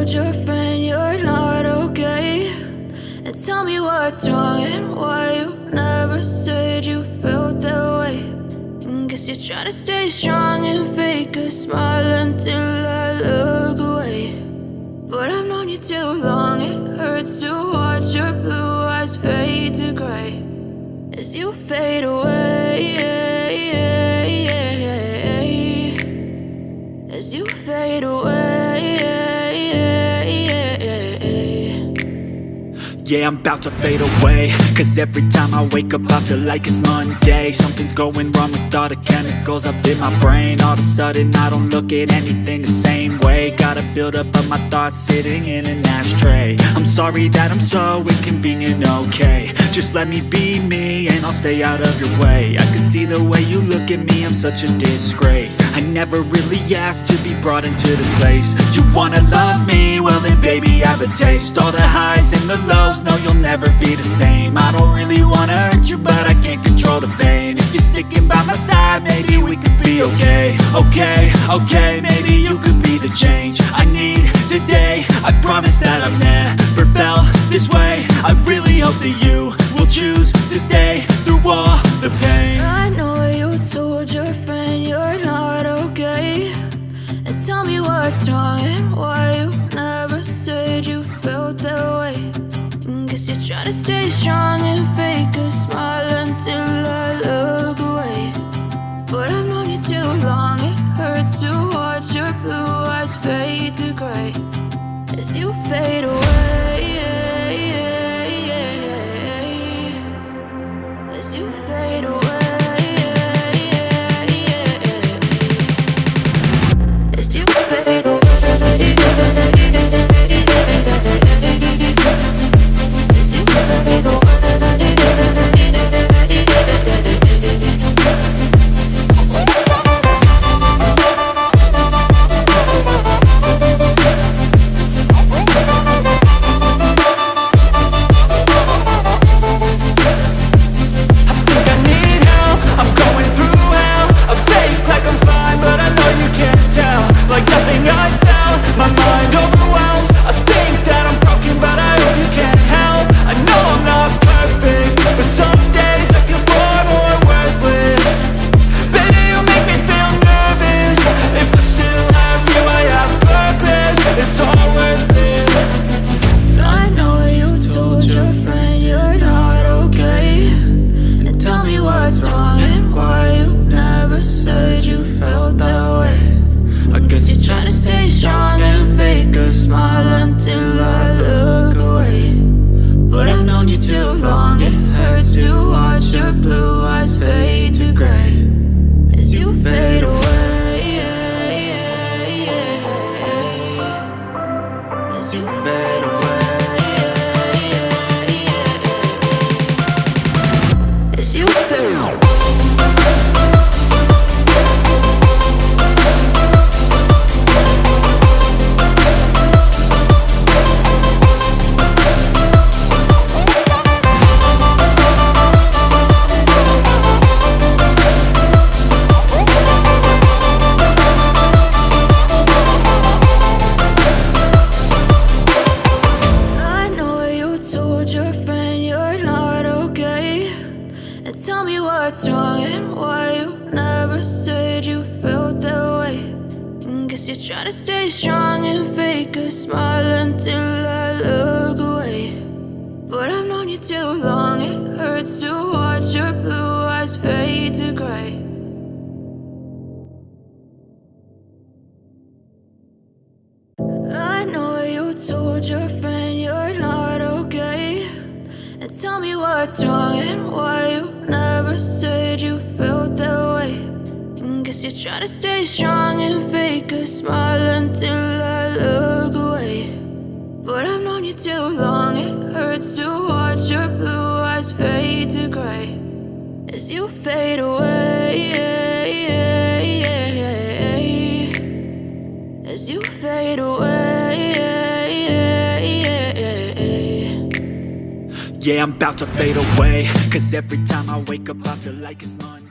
told your friend you're not okay? And tell me what's wrong and why you never said you felt that way. And guess you're trying to stay strong and fake a smile until I look away. But I've known you too long, it hurts to watch your blue eyes fade to gray as you fade away, as you fade away. Yeah, I'm about to fade away, cause every time I wake up I feel like it's Monday. Something's going wrong with all the chemicals up in my brain. All of a sudden I don't look at anything the same way. Got a buildup of my thoughts sitting in an ashtray. I'm sorry that I'm so inconvenient, okay? Just let me be me and I'll stay out of your way. I can see the way you look at me, I'm such a disgrace. I never really asked to be brought into this place. You wanna love me? Well then baby, have a taste. All the highs and the lows, no, you'll never be the same. I don't really wanna hurt you, but I can't control the pain. If you're sticking by my side, maybe we could be okay. Okay, maybe you could be the change I need today. I promise that I've never felt this way. I really hope that you will choose to stay through all the pain. I know you told your friend you're not okay. And tell me what's wrong and why you never said you felt that way. And guess you're trying to stay strong and fake a smile until I look away. But I've known you too long, it hurts to watch your blue eyes fade to gray as you fade away, as you fade away, as you fade away. Tell me what's wrong and why you never said you felt that way. And guess you're trying to stay strong and fake a smile until I look away. But I've known you too long, it hurts to watch your blue eyes fade to gray. I know you told your friend you're not okay. And tell me what's wrong and why you never said you felt that way. And guess you're trying to stay strong and fake a smile until I look away. But I've known you too long, it hurts to watch your blue eyes fade to gray as you fade away, as you fade away. Yeah, I'm about to fade away, cause every time I wake up I feel like it's Monday.